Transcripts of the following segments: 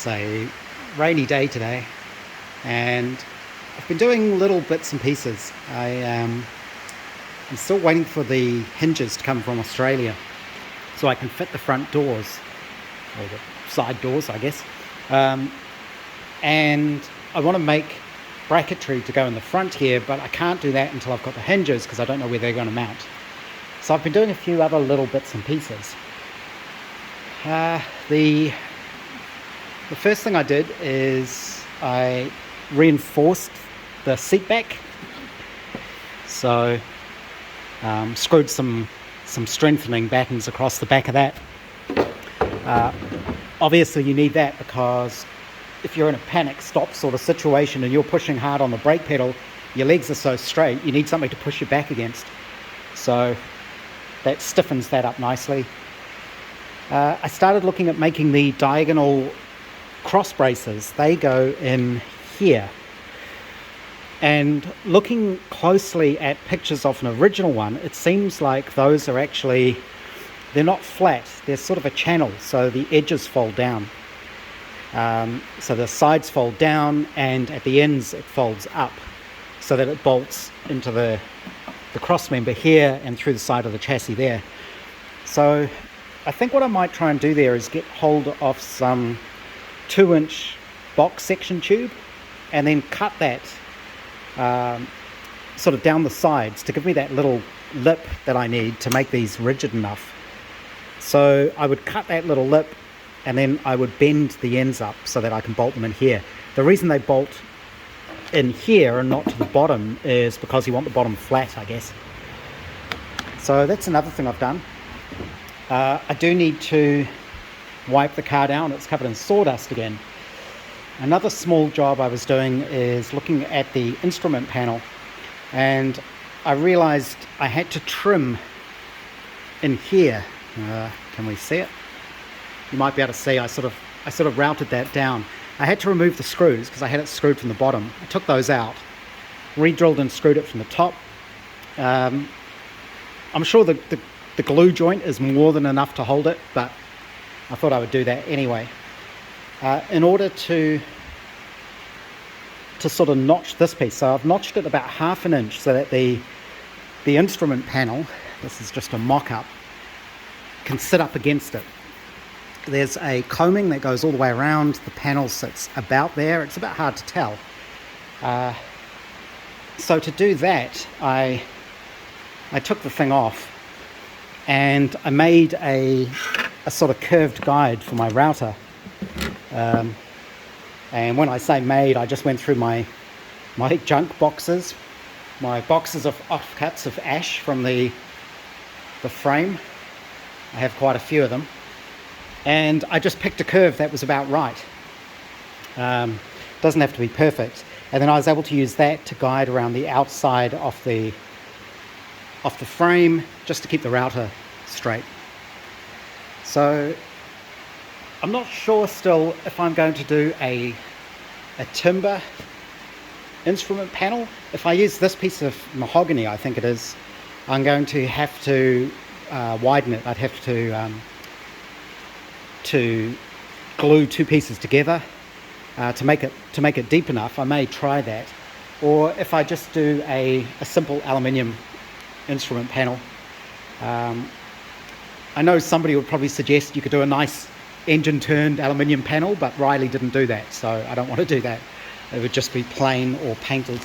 It's a rainy day today, and I've been doing little bits and pieces. I'm still waiting for the hinges to come from Australia so I can fit the front doors, or the side doors, I guess. And I want to make bracketry to go in the front here, but I can't do that until I've got the hinges because I don't know where they're going to mount. So I've been doing a few other little bits and pieces. The first thing I did is I reinforced the seat back. So screwed some strengthening battens across the back of that. Obviously you need that because if you're in a panic stop sort of situation and you're pushing hard on the brake pedal, your legs are so straight, you need something to push your back against. So that stiffens that up nicely. I started looking at making the diagonal cross braces. They go in here. And looking closely at pictures of an original one, it seems like those are actually, they're not flat, they're sort of a channel, so the edges fold down. So the sides fold down and at the ends it folds up so that it bolts into the cross member here and through the side of the chassis there. So I think what I might try and do there is get hold of some 2-inch box section tube and then cut that sort of down the sides to give me that little lip that I need to make these rigid enough. So I would cut that little lip and then I would bend the ends up so that I can bolt them in here. The reason they bolt in here and not to the bottom is because you want the bottom flat, I guess. So that's another thing I've done. I do need to wipe the car down. It's covered in sawdust again. Another small job I was doing is looking at the instrument panel, and I realized I had to trim in here. Can we see it? You might be able to see I sort of routed that down. I had to remove the screws because I had it screwed from the bottom. I took those out, re-drilled and screwed it from the top. I'm sure the glue joint is more than enough to hold it, but I thought I would do that anyway. In order to sort of notch this piece, so I've notched it about 1/2 inch so that the instrument panel, this is just a mock-up, can sit up against it. There's a combing that goes all the way around. The panel sits about there. It's about hard to tell. So to do that, I took the thing off and I made a sort of curved guide for my router. And when I say made, I just went through my junk boxes, my boxes of offcuts of ash from the frame. I have quite a few of them. And I just picked a curve that was about right. Doesn't have to be perfect. And then I was able to use that to guide around the outside of the frame just to keep the router straight. So I'm not sure still if I'm going to do a timber instrument panel. If I use this piece of mahogany, I think it is, I'm going to have to widen it. I'd have to glue 2 pieces together to make it deep enough. I may try that, or if I just do a simple aluminium instrument panel. I know somebody would probably suggest you could do a nice engine turned aluminium panel, but Riley didn't do that, so I don't want to do that. It would just be plain or painted.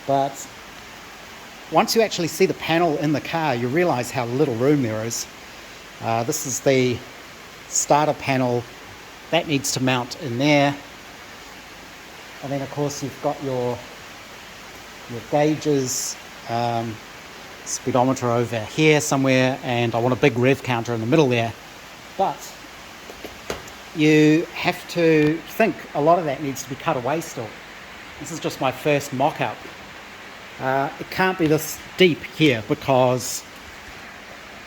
But once you actually see the panel in the car, you realize how little room there is. This is the starter panel that needs to mount in there, and then of course you've got your gauges, speedometer over here somewhere, and I want a big rev counter in the middle there. But you have to think a lot of that needs to be cut away still. This is just my first mock-up. It can't be this deep here because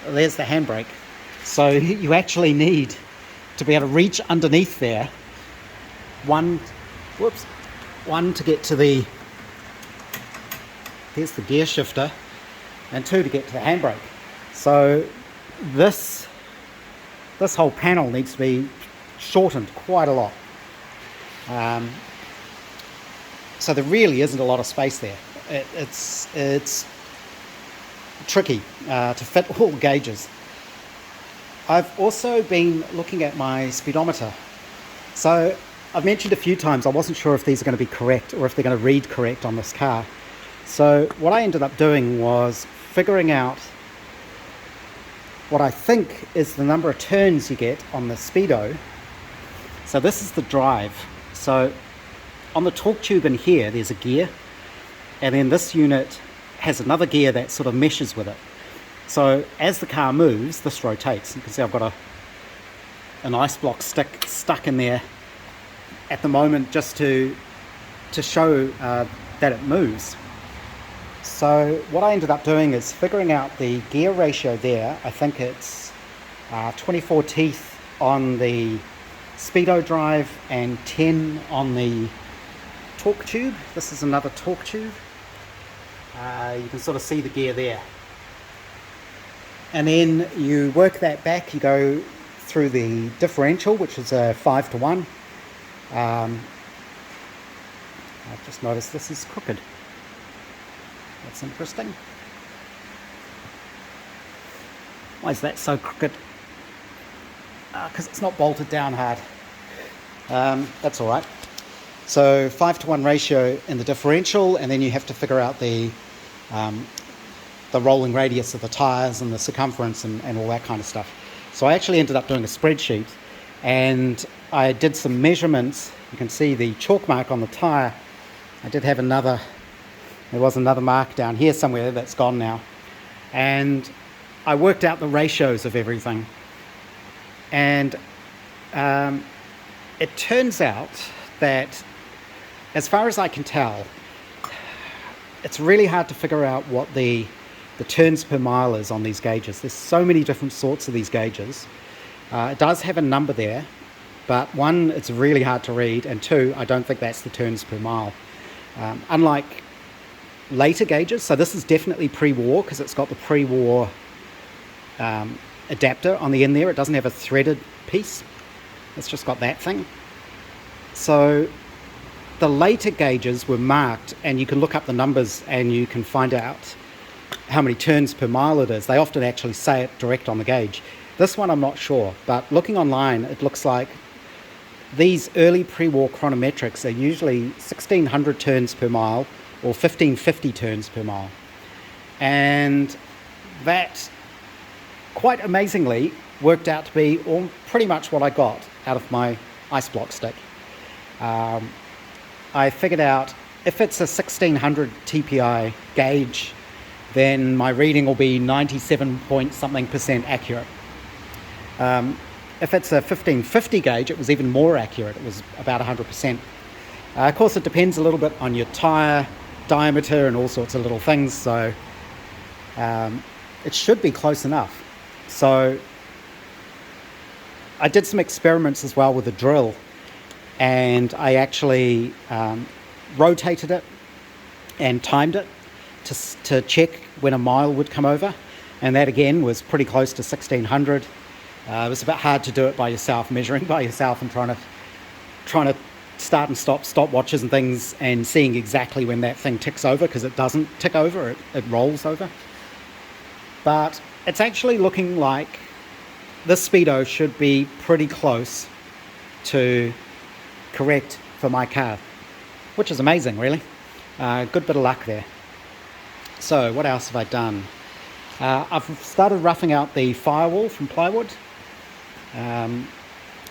there's the handbrake. So you actually need to be able to reach underneath there. One to get to here's the gear shifter, and 2 to get to the handbrake. So this whole panel needs to be shortened quite a lot. So there really isn't a lot of space there. It's tricky to fit all gauges. I've also been looking at my speedometer. So I've mentioned a few times I wasn't sure if these are going to be correct or if they're going to read correct on this car. So what I ended up doing was figuring out what I think is the number of turns you get on the speedo. So this is the drive. So on the torque tube in here, there's a gear, and then this unit has another gear that sort of meshes with it. So as the car moves, this rotates. You can see I've got an ice block stick stuck in there at the moment just to show that it moves. So what I ended up doing is figuring out the gear ratio there. I think it's 24 teeth on the speedo drive and 10 on the torque tube. This is another torque tube. You can sort of see the gear there. And then you work that back, you go through the differential, which is a 5-to-1. I've just noticed this is crooked. That's interesting. Why is that so crooked? Because it's not bolted down hard. That's all right. So 5-to-1 ratio in the differential, and then you have to figure out the rolling radius of the tyres and the circumference and all that kind of stuff. So I actually ended up doing a spreadsheet, and I did some measurements. You can see the chalk mark on the tyre. I did have there was another mark down here somewhere that's gone now. And I worked out the ratios of everything. And it turns out that, as far as I can tell, it's really hard to figure out what the turns per mile is on these gauges. There's so many different sorts of these gauges. It does have a number there, but one, it's really hard to read, and two, I don't think that's the turns per mile. Unlike later gauges, so this is definitely pre-war because it's got the pre-war adapter on the end there. It doesn't have a threaded piece. It's just got that thing. So the later gauges were marked, and you can look up the numbers and you can find out how many turns per mile it is. They often actually say it direct on the gauge. This one I'm not sure, but looking online it looks like these early pre-war chronometrics are usually 1600 turns per mile or 1550 turns per mile. And that, quite amazingly, worked out to be pretty much what I got out of my ice block stick. I figured out if it's a 1600 TPI gauge, then my reading will be 97 point something % accurate. If it's a 1550 gauge, it was even more accurate. It was about 100%. Of course, it depends a little bit on your tyre diameter and all sorts of little things, so it should be close enough. So I did some experiments as well with the drill, and I actually rotated it and timed it to check when a mile would come over, and that again was pretty close to 1600. It was a bit hard to do it by yourself, measuring by yourself and trying to start and stop stopwatches and things and seeing exactly when that thing ticks over, because it doesn't tick over, it rolls over. But it's actually looking like this speedo should be pretty close to correct for my car, which is amazing, really. Good bit of luck there. So what else have I done? I've started roughing out the firewall from plywood.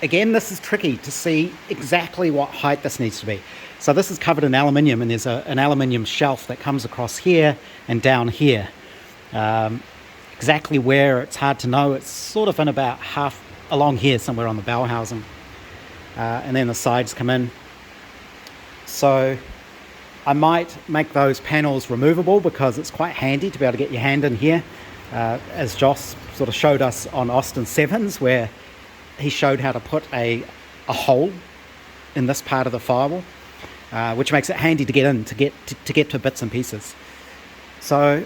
Again, this is tricky to see exactly what height this needs to be. So this is covered in aluminium, and there's an aluminium shelf that comes across here and down here. Exactly where, it's hard to know. It's sort of in about half along here somewhere on the bow housing. And then the sides come in. So I might make those panels removable because it's quite handy to be able to get your hand in here. As Joss sort of showed us on Austin Sevens, where he showed how to put a hole in this part of the firewall, which makes it handy to get in, to get to bits and pieces. So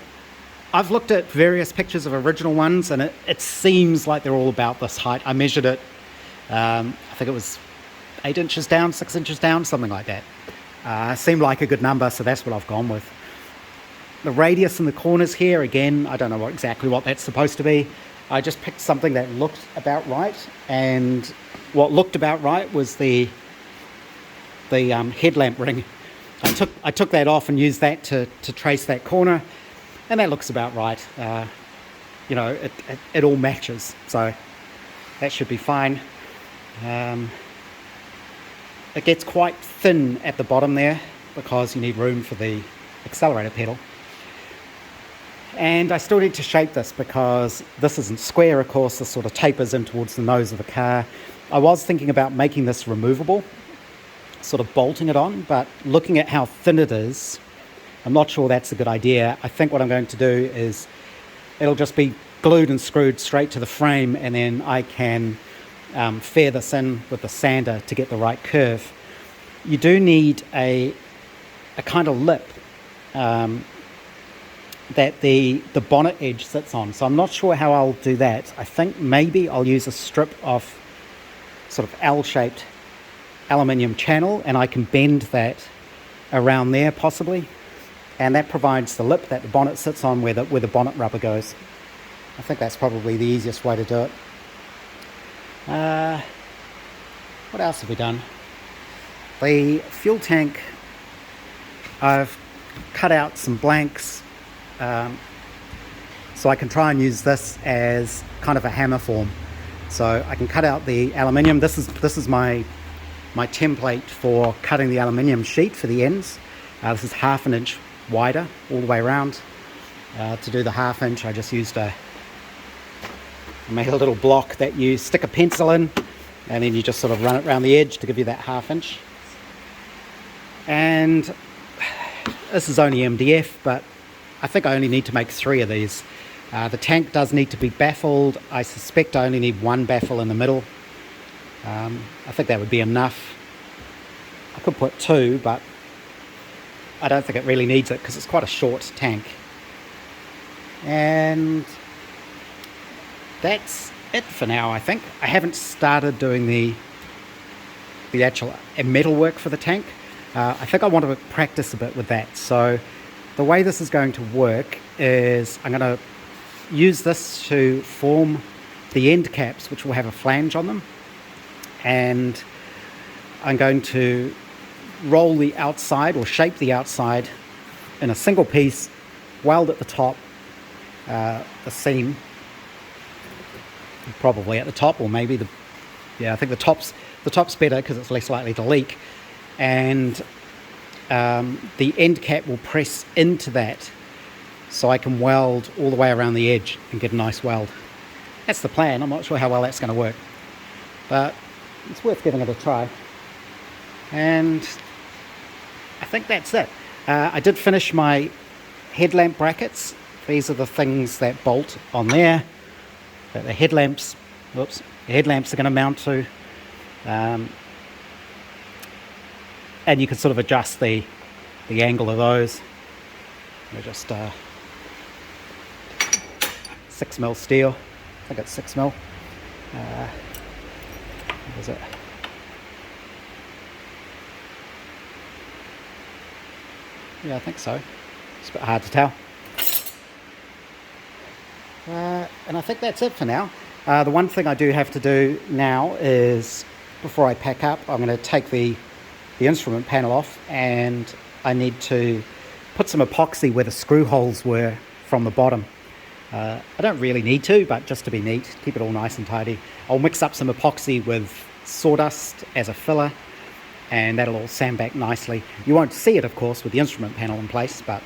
I've looked at various pictures of original ones, and it seems like they're all about this height. I measured it I think it was 8 inches down, 6 inches down, something like that. Seemed like a good number, so that's what I've gone with. The radius in the corners here, again, I don't know exactly what that's supposed to be. I just picked something that looked about right, and what looked about right was the headlamp ring. I took that off and used that to trace that corner, and that looks about right. You know, it all matches, so that should be fine. It gets quite thin at the bottom there because you need room for the accelerator pedal. And I still need to shape this because this isn't square, of course. This sort of tapers in towards the nose of the car. I was thinking about making this removable, sort of bolting it on, but looking at how thin it is, I'm not sure that's a good idea. I think what I'm going to do is it'll just be glued and screwed straight to the frame, and then I can fair this in with the sander to get the right curve. You do need a kind of lip that the bonnet edge sits on, so I'm not sure how I'll do that. I think maybe I'll use a strip of sort of L-shaped aluminium channel, and I can bend that around there possibly, and that provides the lip that the bonnet sits on where the bonnet rubber goes. I think that's probably the easiest way to do it. What else have we done? The fuel tank, I've cut out some blanks so I can try and use this as kind of a hammer form. So I can cut out the aluminium. This is my template for cutting the aluminium sheet for the ends. This is 1/2 inch wider all the way around. To do the 1/2 inch, I just used I made a little block that you stick a pencil in, and then you just sort of run it around the edge to give you that 1/2 inch. And this is only MDF, but I think I only need to make 3 of these. The tank does need to be baffled. I suspect I only need 1 baffle in the middle. I think that would be enough. I could put 2, but I don't think it really needs it because it's quite a short tank. And that's it for now, I think. I haven't started doing the actual metal work for the tank. I think I want to practice a bit with that. So the way this is going to work is I'm going to use this to form the end caps, which will have a flange on them, and I'm going to roll the outside or shape the outside in a single piece, weld at the top, the seam probably at the top, or maybe I think the top's better because it's less likely to leak, and the end cap will press into that so I can weld all the way around the edge and get a nice weld. That's the plan. I'm not sure how well that's going to work, but it's worth giving it a try. And I think that's it. I did finish my headlamp brackets. These are the things that bolt on there that the headlamps are going to mount to. And you can sort of adjust the angle of those. They're just 6mm steel. I think it's 6mm. What is it? Yeah, I think so. It's a bit hard to tell. And I think that's it for now. The one thing I do have to do now is, before I pack up, I'm going to take the instrument panel off, and I need to put some epoxy where the screw holes were from the bottom. I don't really need to, but just to be neat, keep it all nice and tidy. I'll mix up some epoxy with sawdust as a filler, and that'll all sand back nicely. You won't see it, of course, with the instrument panel in place, but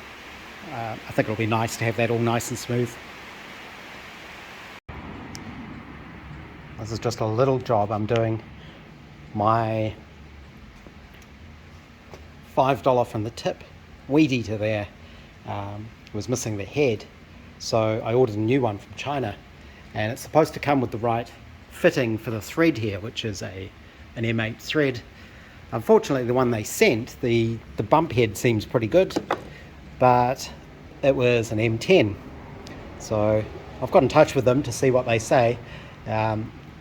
I think it'll be nice to have that all nice and smooth. This is just a little job I'm doing. My $5 from the tip weed eater there was missing the head, so I ordered a new one from China, and it's supposed to come with the right fitting for the thread here, which is an M8 thread. Unfortunately, the one they sent, the bump head seems pretty good, but it was an M10. So I've got in touch with them to see what they say.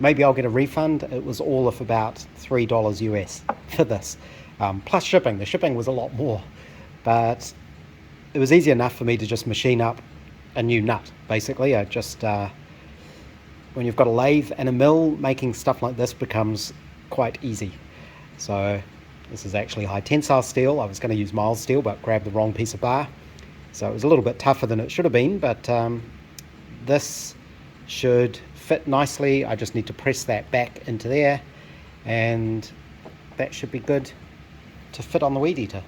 maybe I'll get a refund. It was all of about $3 US for this, plus shipping. The shipping was a lot more, but it was easy enough for me to just machine up a new nut. Basically, I just when you've got a lathe and a mill, making stuff like this becomes quite easy. So this is actually high tensile steel. I was going to use mild steel, but grabbed the wrong piece of bar, so it was a little bit tougher than it should have been, but this should fit nicely. I just need to press that back into there, and that should be good to fit on the weed eater.